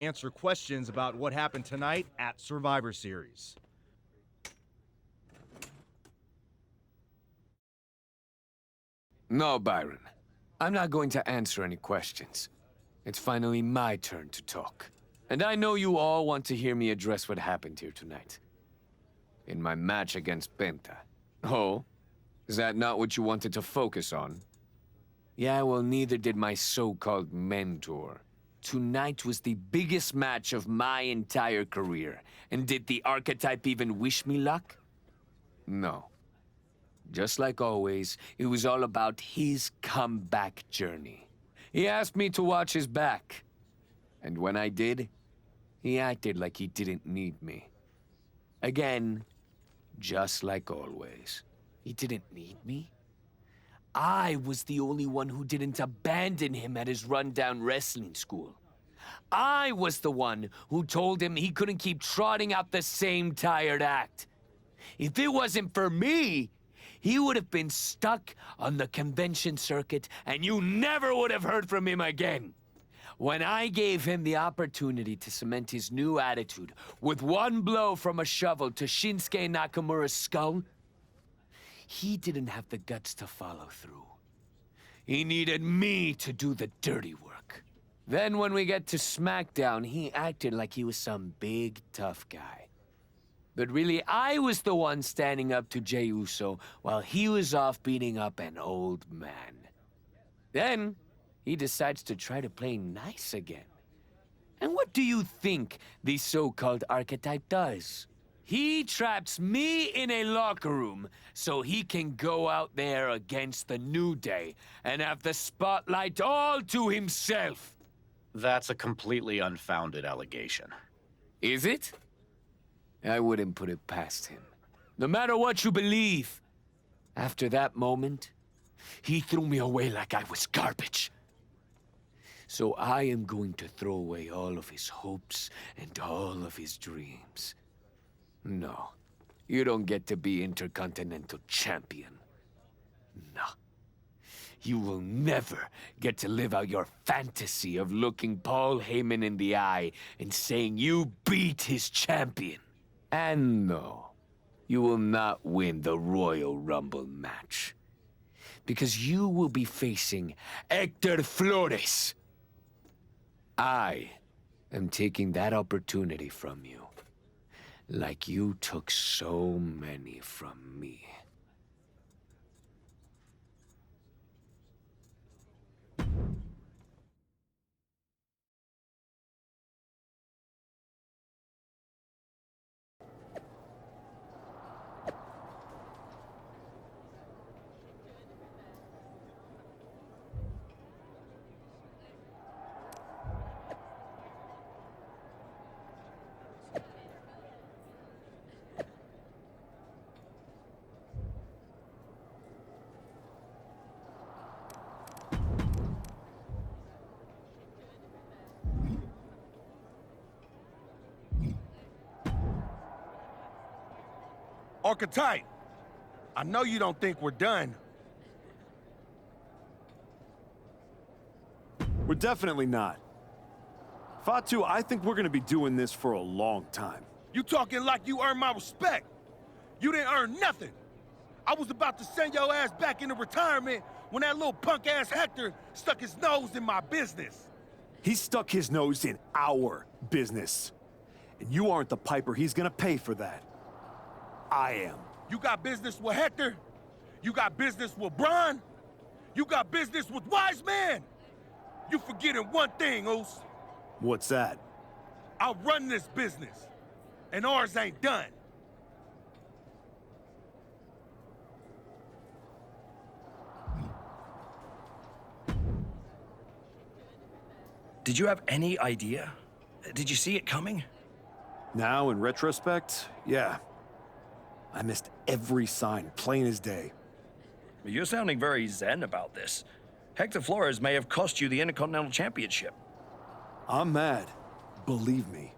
answer questions about what happened tonight at Survivor Series. No, Byron. I'm not going to answer any questions. It's finally my turn to talk. And I know you all want to hear me address what happened here tonight. In my match against Penta. Oh? Is that not what you wanted to focus on? Yeah, well, neither did my so-called mentor. Tonight was the biggest match of my entire career. And did the archetype even wish me luck? No. Just like always, it was all about his comeback journey. He asked me to watch his back. And when I did, he acted like he didn't need me. Again, just like always. He didn't need me? I was the only one who didn't abandon him at his rundown wrestling school. I was the one who told him he couldn't keep trotting out the same tired act. If it wasn't for me, he would have been stuck on the convention circuit, and you never would have heard from him again. When I gave him the opportunity to cement his new attitude with one blow from a shovel to Shinsuke Nakamura's skull, he didn't have the guts to follow through. He needed me to do the dirty work. Then when we get to SmackDown, he acted like he was some big, tough guy. But really, I was the one standing up to Jey Uso while he was off beating up an old man. Then, he decides to try to play nice again. And what do you think the so-called archetype does? He traps me in a locker room so he can go out there against the New Day and have the spotlight all to himself. That's a completely unfounded allegation. Is it? I wouldn't put it past him. No matter what you believe. After that moment, he threw me away like I was garbage. So I am going to throw away all of his hopes and all of his dreams. No, you don't get to be Intercontinental Champion. No. You will never get to live out your fantasy of looking Paul Heyman in the eye and saying you beat his champion. And no, you will not win the Royal Rumble match. Because you will be facing Hector Flores. I am taking that opportunity from you. Like you took so many from me. Archetype, I know you don't think we're done. We're definitely not. Fatu, I think we're gonna be doing this for a long time. You talking like you earned my respect. You didn't earn nothing. I was about to send your ass back into retirement when that little punk-ass Hector stuck his nose in my business. He stuck his nose in our business. And you aren't the piper he's gonna pay for that. I am. You got business with Hector? You got business with Braun? You got business with Wise Man? You forgetting one thing, Oos. What's that? I run this business, and ours ain't done. Did you have any idea? Did you see it coming? Now, in retrospect, yeah. I missed every sign, plain as day. You're sounding very zen about this. Hector Flores may have cost you the Intercontinental Championship. I'm mad, believe me.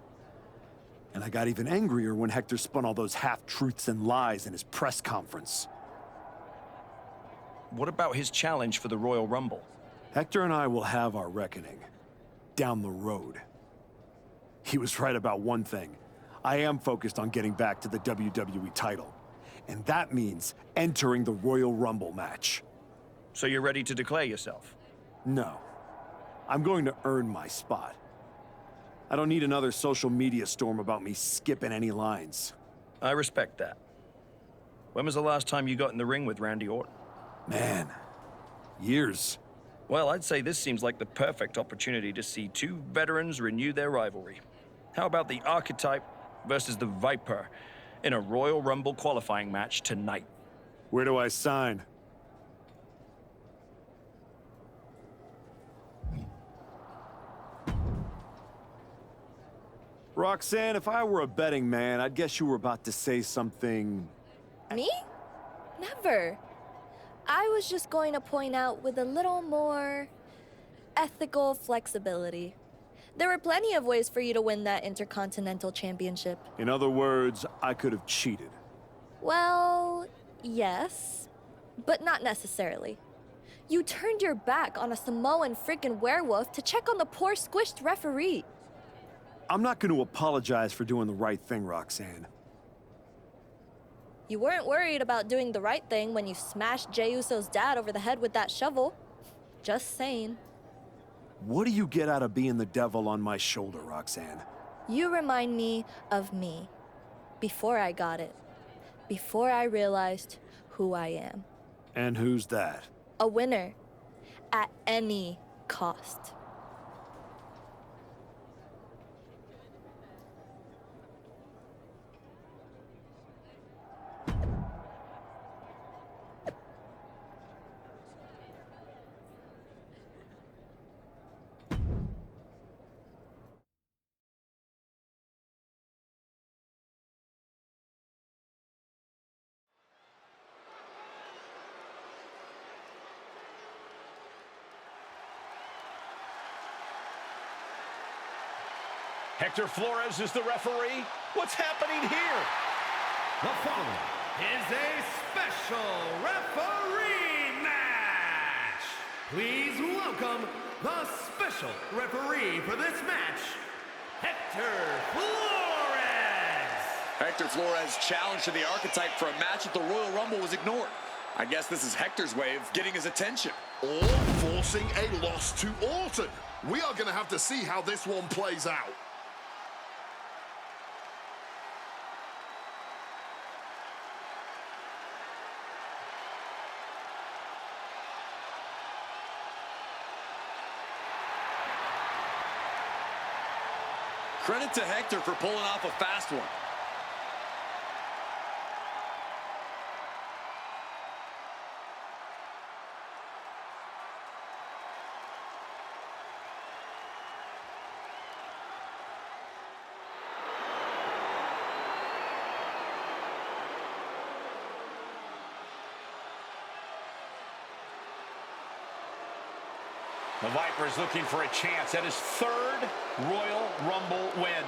And I got even angrier when Hector spun all those half-truths and lies in his press conference. What about his challenge for the Royal Rumble? Hector and I will have our reckoning. Down the road. He was right about one thing. I am focused on getting back to the WWE title. And that means entering the Royal Rumble match. So you're ready to declare yourself? No. I'm going to earn my spot. I don't need another social media storm about me skipping any lines. I respect that. When was the last time you got in the ring with Randy Orton? Man, years. Well, I'd say this seems like the perfect opportunity to see two veterans renew their rivalry. How about the Archetype versus the Viper in a Royal Rumble qualifying match tonight? Where do I sign? Roxanne, if I were a betting man, I'd guess you were about to say something... Me? Never. I was just going to point out with a little more ethical flexibility. There were plenty of ways for you to win that Intercontinental Championship. In other words, I could have cheated. Well, yes, but not necessarily. You turned your back on a Samoan freaking werewolf to check on the poor squished referee. I'm not going to apologize for doing the right thing, Roxanne. You weren't worried about doing the right thing when you smashed Jey Uso's dad over the head with that shovel. Just saying. What do you get out of being the devil on my shoulder, Roxanne? You remind me of me. Before I got it. Before I realized who I am. And who's that? A winner. At any cost. Hector Flores is the referee. What's happening here? The following is a special referee match. Please welcome the special referee for this match, Hector Flores. Hector Flores' challenge to the Archetype for a match at the Royal Rumble was ignored. I guess this is Hector's way of getting his attention. Or forcing a loss to Orton. We are going to have to see how this one plays out. Credit to Hector for pulling off a fast one. The Viper's looking for a chance at his third Royal Rumble win.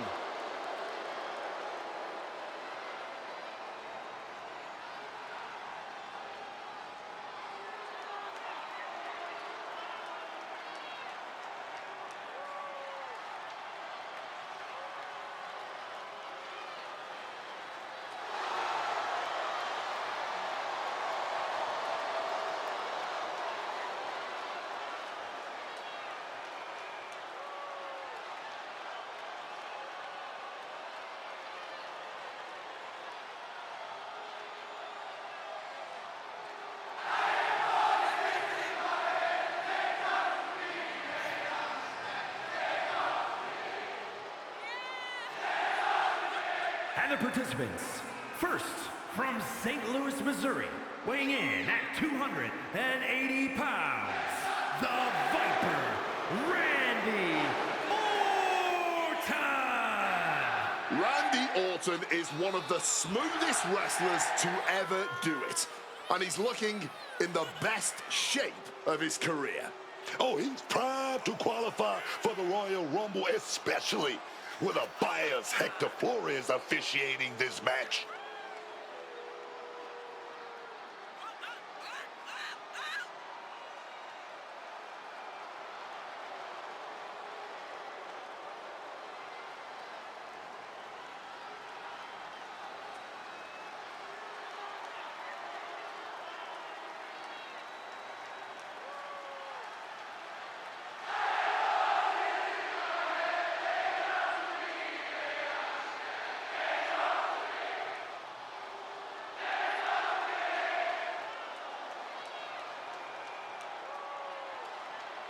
And the participants, first from St. Louis, Missouri, weighing in at 280 pounds, the Viper, Randy Orton! Randy Orton is one of the smoothest wrestlers to ever do it. And he's looking in the best shape of his career. Oh, he's proud to qualify for the Royal Rumble, especially with a biased Hector Flores officiating this match.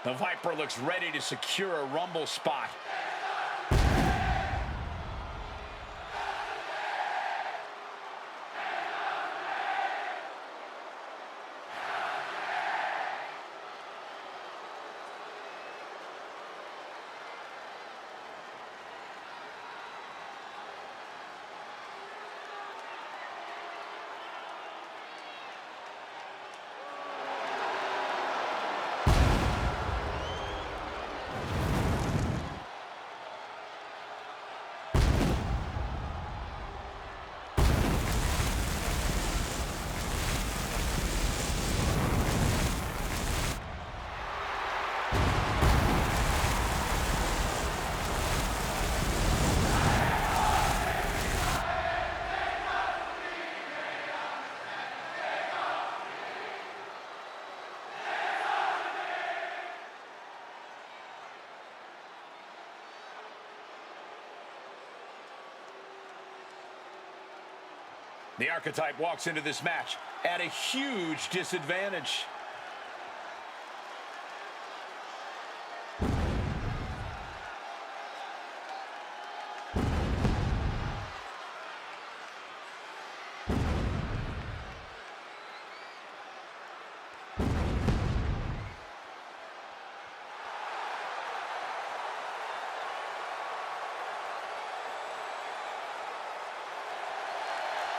The Viper looks ready to secure a Rumble spot. The Archetype walks into this match at a huge disadvantage.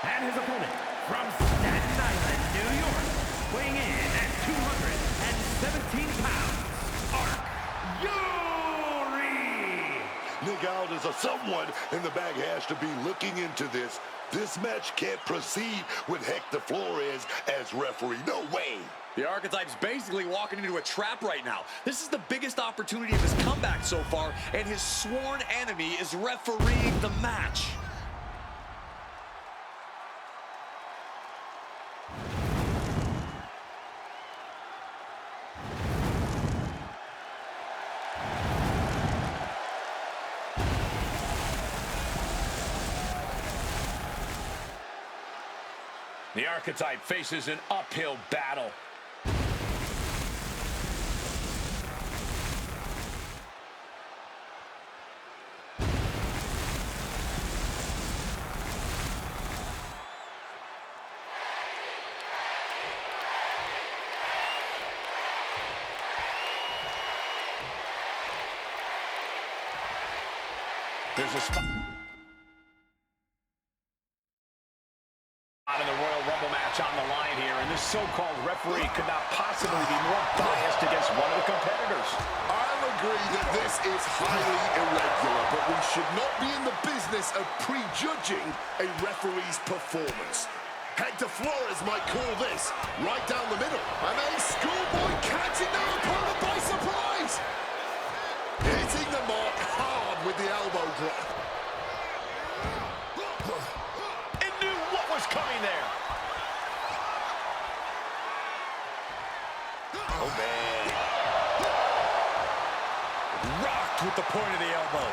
And his opponent, from Staten Island, New York, weighing in at 217 pounds, Yuri! Nick Aldis or someone in the back has to be looking into this. This match can't proceed with Hector Flores as referee. No way. The Archetype's basically walking into a trap right now. This is the biggest opportunity of his comeback so far, and his sworn enemy is refereeing the match. The Archetype faces an uphill battle. There's a spot in the Royal Rumble match on the line here, and this so-called referee could not possibly be more biased against one of the competitors. I'll agree that this is highly irregular, but we should not be in the business of prejudging a referee's performance. Hector Flores might call this right down the middle, and a schoolboy catching their opponent by surprise. Hitting the mark hard with the elbow drop. It knew what was coming there. Oh, man. Rocked with the point of the elbow.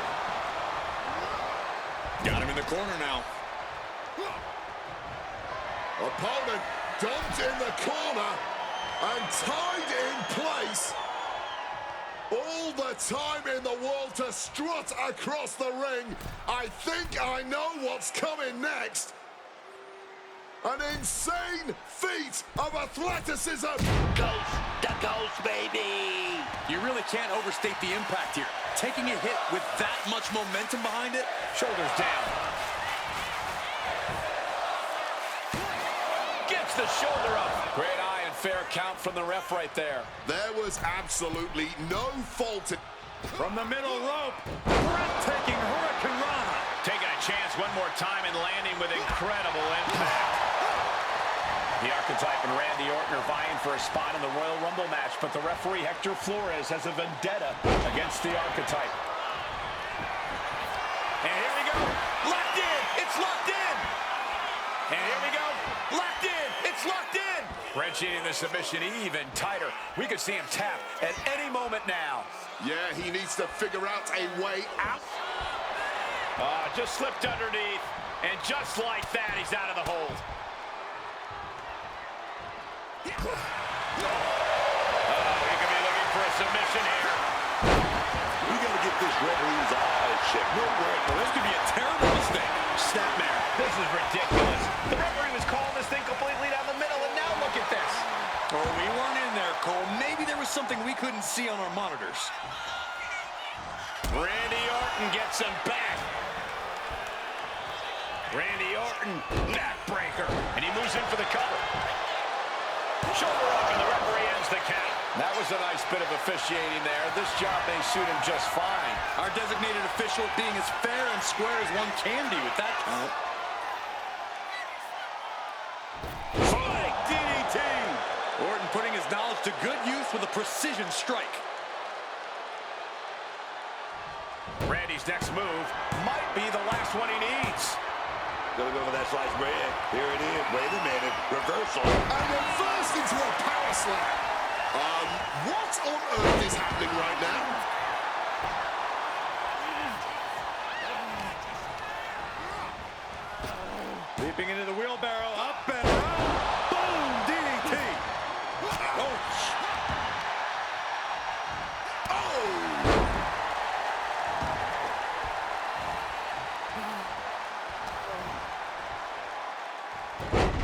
Got him in the corner now. Opponent dumped in the corner and tied in place. All the time in the world to strut across the ring. I think I know what's coming next. An insane feat of athleticism. Coast to coast, baby! You really can't overstate the impact here. Taking a hit with that much momentum behind it. Shoulders down. Gets the shoulder up. Great eye and fair count from the ref right there. There was absolutely no fault. From the middle rope. Breathtaking Hurricane Rana. Taking a chance one more time and landing with incredible impact. The Archetype and Randy Orton are vying for a spot in the Royal Rumble match, but the referee Hector Flores has a vendetta against the Archetype. And here we go. Locked in. It's locked in. And here we go. Locked in. It's locked in. Wrenching the submission even tighter. We could see him tap at any moment now. Yeah, he needs to figure out a way out. Just slipped underneath. And just like that, he's out of the hold. He could be looking for a submission referee's eyes check. No way. Well, this could be a terrible mistake. Snapmare. This is ridiculous. The referee was calling this thing completely down the middle, and now look at this. Oh, we weren't in there, Cole. Maybe there was something we couldn't see on our monitors. Randy Orton gets him back. Randy Orton, neck breaker, and he moves in for the cover. Shoulder up, and the referee ends the count. That was a nice bit of officiating there. This job may suit him just fine. Our designated official being as fair and square as one can be with that count. Flying DDT. Orton putting his knowledge to good use with a precision strike. Randy's next move might be the last one he needs. Gonna go for that slice bread. Here it is. Wait a minute. Reversal. And reversed into a power slam. What on earth is happening right now? Leaping into the wheelbarrow. Up and around. Boom! DDT. Ouch. Oh!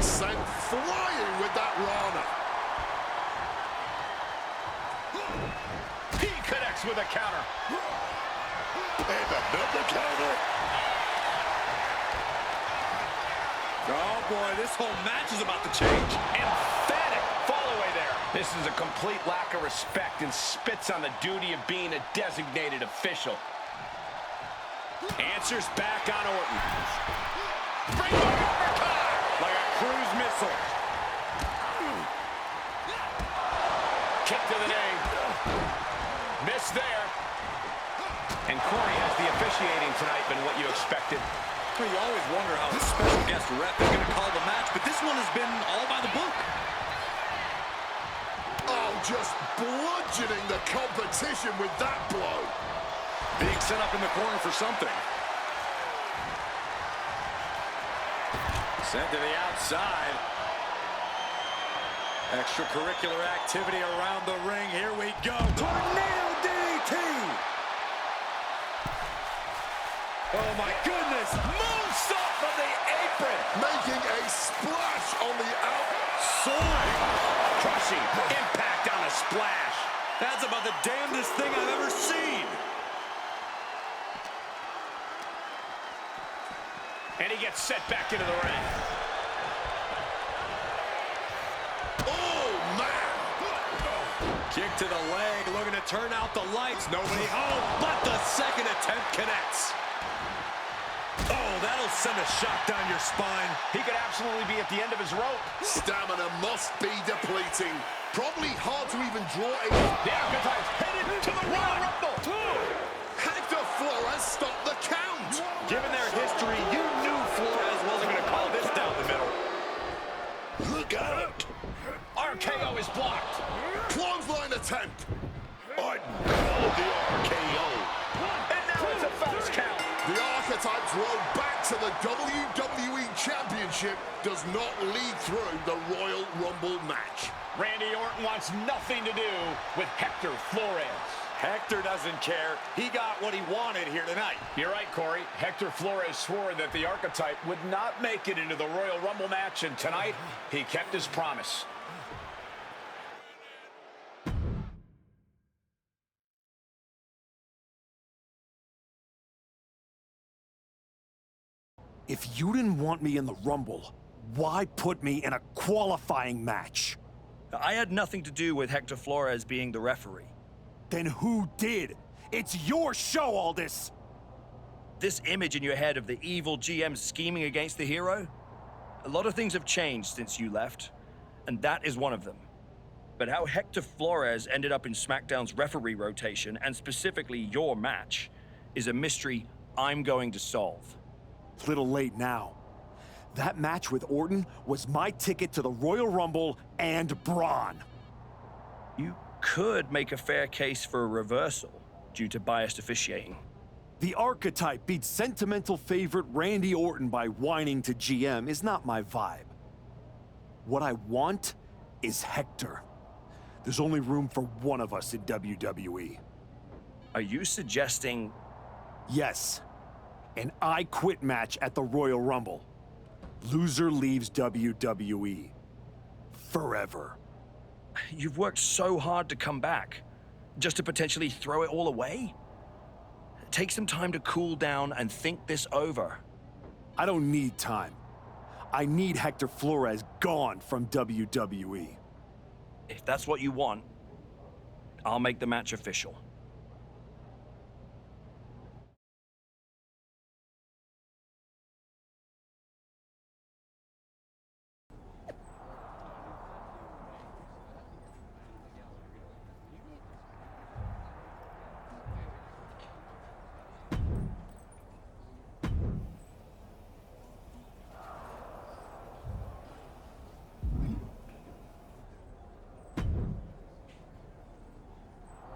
Sent flying with that Rana. He connects with a counter. And another counter. Oh, boy, this whole match is about to change. Emphatic fall away there. This is a complete lack of respect and spits on the duty of being a designated official. Answers back on Orton. Springboard uppercut! Like a cruise missile. Kick to the knee. Miss there. And Corey, has the officiating tonight been what you expected? Well, you always wonder how a special guest ref is going to call the match, but this one has been all by the book. Oh, just bludgeoning the competition with that blow. Being set up in the corner for something. Sent to the outside. Extracurricular activity around the ring. Here we go. Tornado DDT. Oh, my goodness. Moonsault from the apron. Making a splash on the Soaring. Crushing. Impact on a splash. That's about the damnedest thing I've ever seen. And he gets set back into the ring. Oh, man. Kick to the leg, looking to turn out the lights. Nobody home, but the second attempt connects. Oh, that'll send a shock down your spine. He could absolutely be at the end of his rope. Stamina must be depleting. Probably hard to even draw a... The Archetype's headed to the Royal Rumble. Hector Flores stopped the count. Given their history, you knew Flores wasn't going to call this down the middle. Look out. RKO is blocked. Clothesline attempt. I called the RKO. And now it's a fast count. The Archetype's road back to the WWE Championship does not lead through the Royal Rumble match. Randy Orton wants nothing to do with Hector Flores. Hector doesn't care. He got what he wanted here tonight. You're right, Corey. Hector Flores swore that the Archetype would not make it into the Royal Rumble match, and tonight he kept his promise. If you didn't want me in the Rumble, why put me in a qualifying match? I had nothing to do with Hector Flores being the referee. Then who did? It's your show, all this! This image in your head of the evil GM scheming against the hero? A lot of things have changed since you left, and that is one of them. But how Hector Flores ended up in SmackDown's referee rotation, and specifically your match, is a mystery I'm going to solve. Little late now. That match with Orton was my ticket to the Royal Rumble and Braun. You could make a fair case for a reversal due to biased officiating. The Archetype beat sentimental favorite Randy Orton by whining to GM is not my vibe. What I want is Hector. There's only room for one of us in WWE. Are you suggesting Yes. An I Quit match at the Royal Rumble. Loser leaves WWE. Forever. You've worked so hard to come back, just to potentially throw it all away? Take some time to cool down and think this over. I don't need time. I need Hector Flores gone from WWE. If that's what you want, I'll make the match official.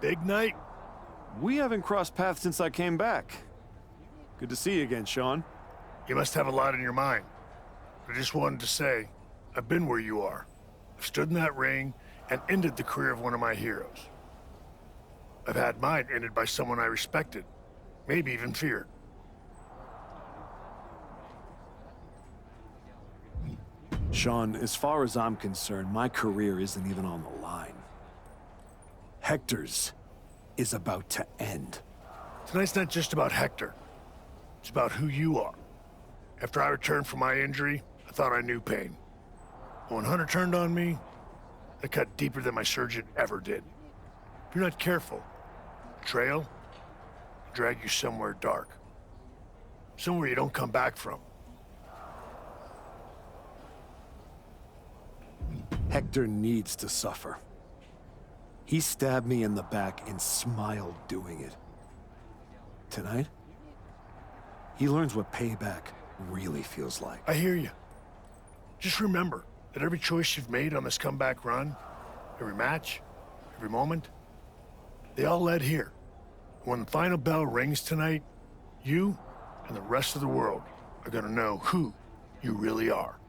Big night? We haven't crossed paths since I came back. Good to see you again, Sean. You must have a lot in your mind. I just wanted to say, I've been where you are. I've stood in that ring and ended the career of one of my heroes. I've had mine ended by someone I respected, maybe even feared. Sean, as far as I'm concerned, my career isn't even on the line. Hector's is about to end. Tonight's not just about Hector. It's about who you are. After I returned from my injury, I thought I knew pain. But when Hunter turned on me, it cut deeper than my surgeon ever did. If you're not careful, the trail will drag you somewhere dark. Somewhere you don't come back from. Hector needs to suffer. He stabbed me in the back and smiled doing it. Tonight, he learns what payback really feels like. I hear you. Just remember that every choice you've made on this comeback run, every match, every moment, they all led here. When the final bell rings tonight, you and the rest of the world are gonna know who you really are.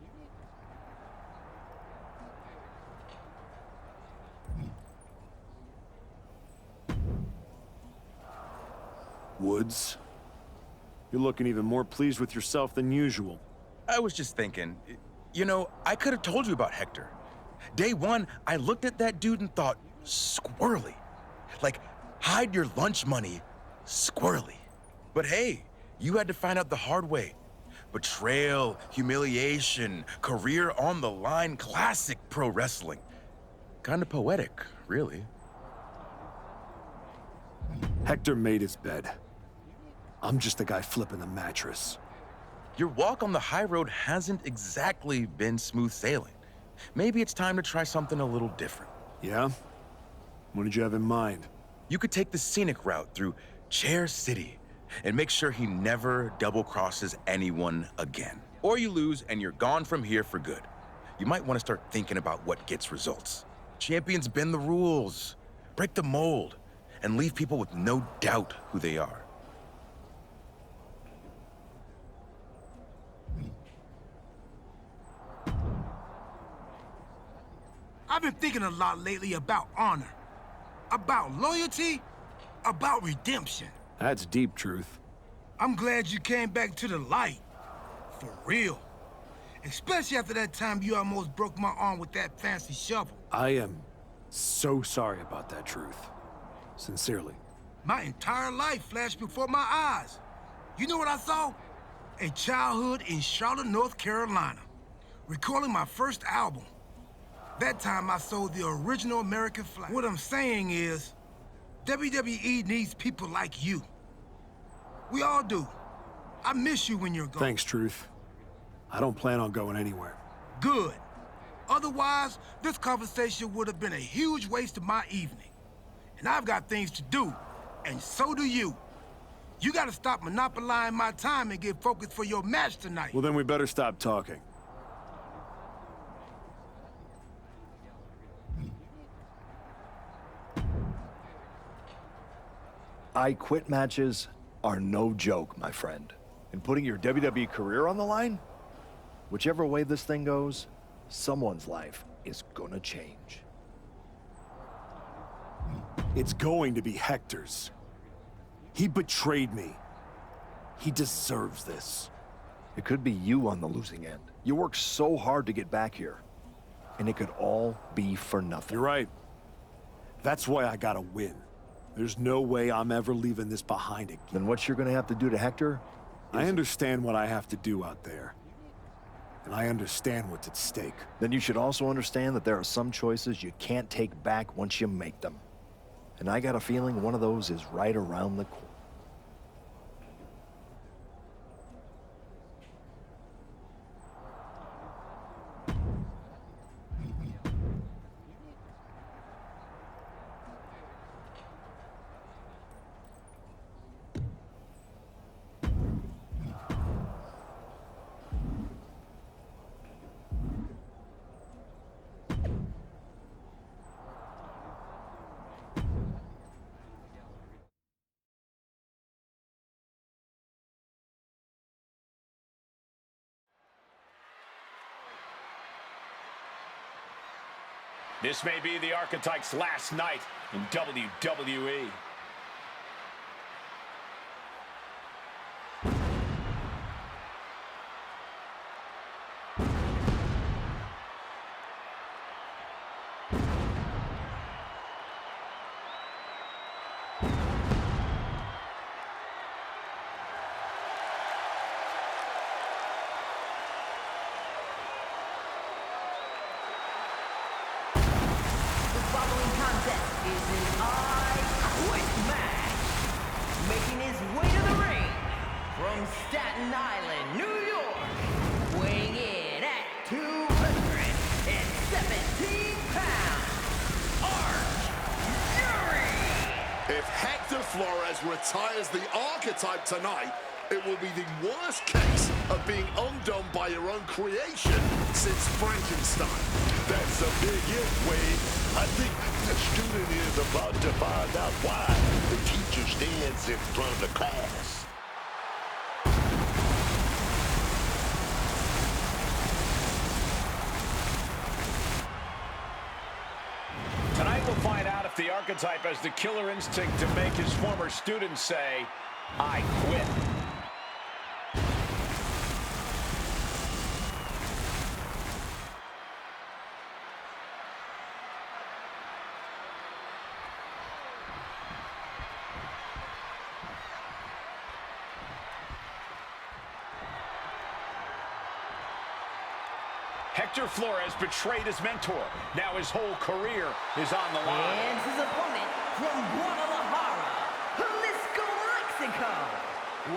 Woods, you're looking even more pleased with yourself than usual. I was just thinking, you know, I could have told you about Hector. Day one, I looked at that dude and thought, squirrely. Like, hide your lunch money, squirrely. But hey, you had to find out the hard way. Betrayal, humiliation, career on the line, classic pro wrestling. Kind of poetic, really. Hector made his bed. I'm just the guy flipping the mattress. Your walk on the high road hasn't exactly been smooth sailing. Maybe it's time to try something a little different. Yeah? What did you have in mind? You could take the scenic route through Chair City and make sure he never double-crosses anyone again. Or you lose and you're gone from here for good. You might want to start thinking about what gets results. Champions bend the rules, break the mold, and leave people with no doubt who they are. I've been thinking a lot lately about honor, about loyalty, about redemption. That's deep, Truth. I'm glad you came back to the light. For real. Especially after that time you almost broke my arm with that fancy shovel. I am so sorry about that, Truth. Sincerely. My entire life flashed before my eyes. You know what I saw? A childhood in Charlotte, North Carolina, recording my first album. That time I sold the original American flag. What I'm saying is, WWE needs people like you. We all do. I miss you when you're gone. Thanks, Truth. I don't plan on going anywhere. Good. Otherwise, this conversation would have been a huge waste of my evening. And I've got things to do, and so do you. You gotta stop monopolizing my time and get focused for your match tonight. Well, then we better stop talking. I Quit matches are no joke, my friend. And putting your WWE career on the line? Whichever way this thing goes, someone's life is gonna change. It's going to be Hector's. He betrayed me. He deserves this. It could be you on the losing end. You worked so hard to get back here, and it could all be for nothing. You're right. That's why I gotta win. There's no way I'm ever leaving this behind again. Then what you're gonna have to do to Hector? I understand what I have to do out there. And I understand what's at stake. Then you should also understand that there are some choices you can't take back once you make them. And I got a feeling one of those is right around the corner. This may be the Archetype's last night in WWE. Making his way to the ring from Staten Island, New York, weighing in at 217 pounds, If Hector Flores retires the Archetype tonight, it will be the worst case of being undone by your own creation since Frankenstein. That's a big if, Wade. I think the student is about to find out why the teacher stands in front of the class. Tonight we'll find out if the Archetype has the killer instinct to make his former students say, "I quit." Hector Flores betrayed his mentor. Now his whole career is on the line. And his opponent from Guadalajara, Jalisco, Mexico,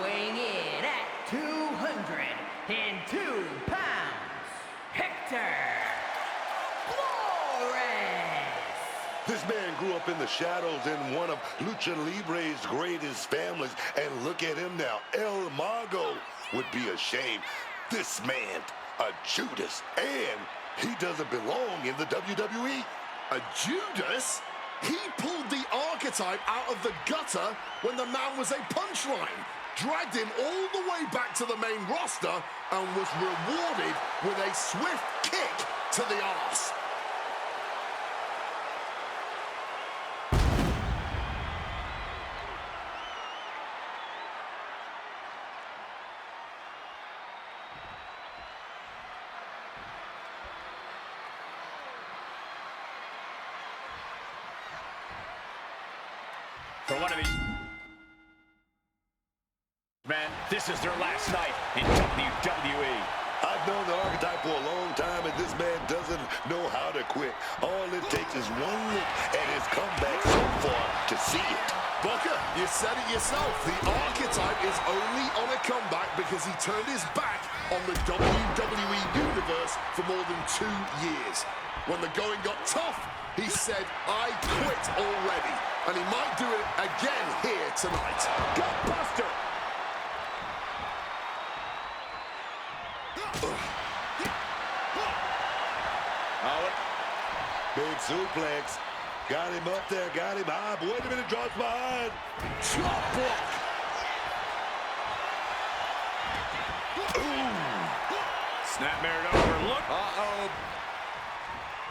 weighing in at 202 pounds, Hector Flores. This man grew up in the shadows in one of Lucha Libre's greatest families, and look at him now. El Mago would be ashamed. This man, a Judas, and he doesn't belong in the WWE. A Judas? He pulled the Archetype out of the gutter when the man was a punchline, dragged him all the way back to the main roster, and was rewarded with a swift kick to the arse. For one of these men, this is their last night in WWE. I've known the Archetype for a long time, and this man doesn't know how to quit. All it takes is one look at his comeback so far to see it. Booker, you said it yourself. The Archetype is only on a comeback because he turned his back on the WWE Universe for more than 2 years. When the going got tough, he said, "I quit already." And he might do it again here tonight. Gutbuster! Big suplex. Got him up there, got him high. Wait a minute, drops behind. Chop block. Snapmare over, look. Uh-oh.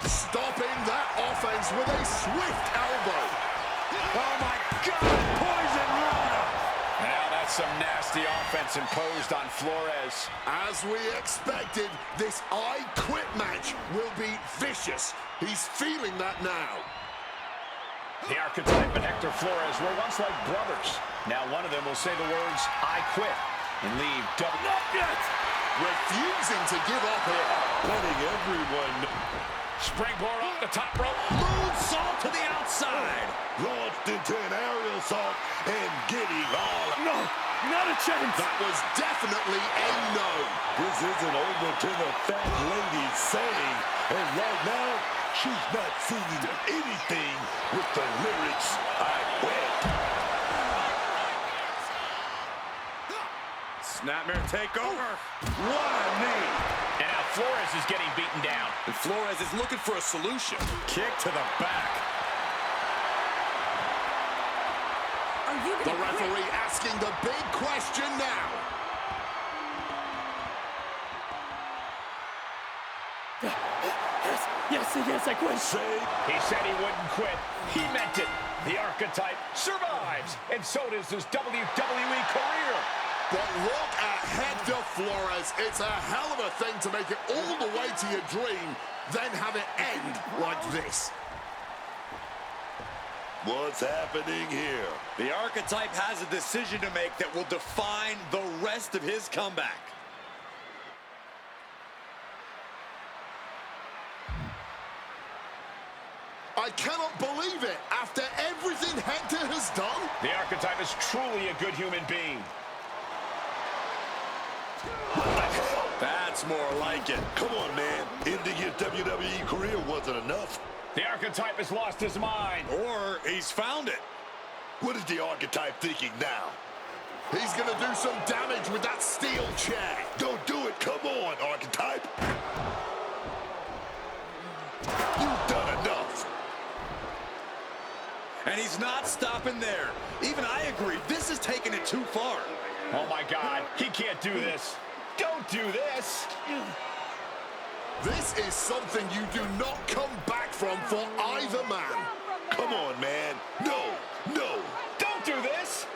Stopping that offense with a swift elbow. Oh, my God! Poison Rana! Now that's Some nasty offense imposed on Flores. As we expected, this I Quit match will be vicious. He's feeling that now. The archetype and Hector Flores were once like brothers. Now one of them will say the words, I quit, and leave double. Not yet! Refusing to give up here. Letting everyone. Springboard off the top rope. Moonsault to the outside. Launched into an aerial assault and getting all. No, not a chance. That was definitely a no. This isn't over to the fat lady saying, and right now, she's not singing anything with the lyrics, I quit. Snapmare takeover. What a knee. And now Flores is getting beaten down. And Flores is looking for a solution. Kick to the back. The referee asking the big question now. Yes, I quit. He said he wouldn't quit. He meant it. The archetype survives, and so does his WWE career. But look at Hector Flores. It's a hell of a thing to make it all the way to your dream, then have it end like this. What's happening here? The archetype has a decision to make that will define the rest of his comeback. I cannot believe it. After everything Hector has done. The archetype is truly a good human being. That's more like it. Come on, man. Ending his WWE career wasn't enough. The archetype has lost his mind. Or he's found it. What is the archetype thinking now? He's going to do some damage with that steel chair. Don't do it. Come on, archetype. You've done enough. And he's not stopping there. Even I agree. This is taking it too far. Oh, my God. He can't do this. Don't do this. This is something you do not come back from for either man. Come on, man. No. Don't do this.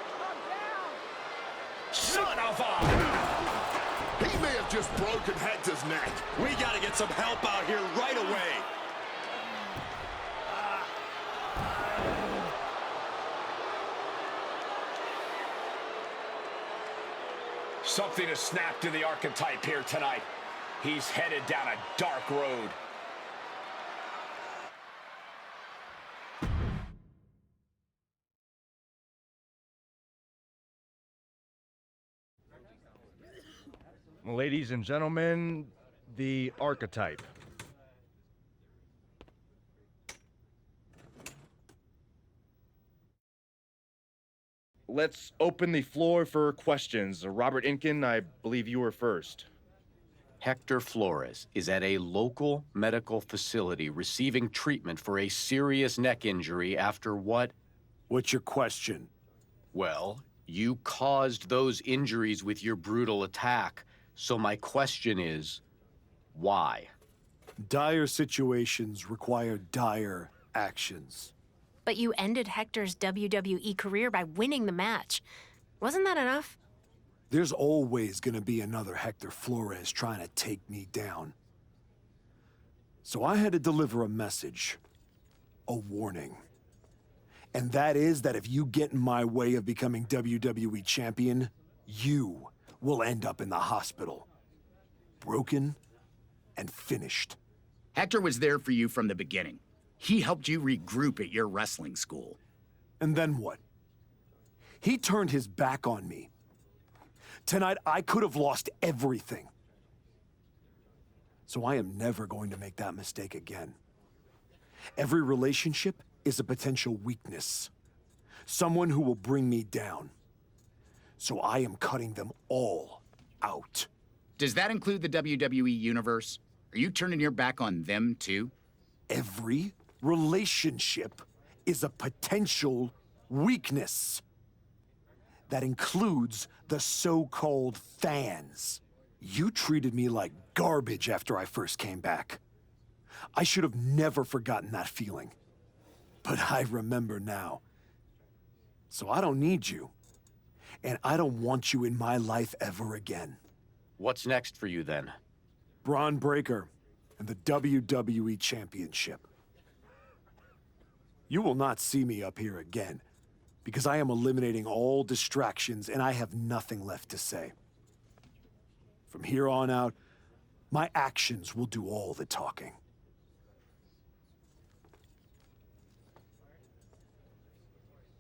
Son of a... He may have just broken Hector's neck. We got to get some help out here right away. Something has snapped in the archetype here tonight. He's headed down a dark road. Ladies and gentlemen, the archetype. Let's open the floor for questions. Robert Inkin, I believe you were first. Hector Flores is at a local medical facility receiving treatment for a serious neck injury after what? What's your question? Well, you caused those injuries with your brutal attack. So my question is, why? Dire situations require dire actions. But you ended Hector's WWE career by winning the match. Wasn't that enough? There's always gonna be another Hector Flores trying to take me down. So I had to deliver a message, a warning. And that is that if you get in my way of becoming WWE champion, you will end up in the hospital. Broken and finished. Hector was there for you from the beginning. He helped you regroup at your wrestling school. And then what? He turned his back on me. Tonight, I could have lost everything. So I am never going to make that mistake again. Every relationship is a potential weakness. Someone who will bring me down. So I am cutting them all out. Does that include the WWE Universe? Are you turning your back on them, too? Every relationship is a potential weakness. That includes the so-called fans. You treated me like garbage after I first came back. I should have never forgotten that feeling. But I remember now. So I don't need you. and I don't want you in my life ever again. What's next for you then? Braun Breaker and the WWE Championship. You will not see me up here again, because I am eliminating all distractions and I have nothing left to say. From here on out, my actions will do all the talking.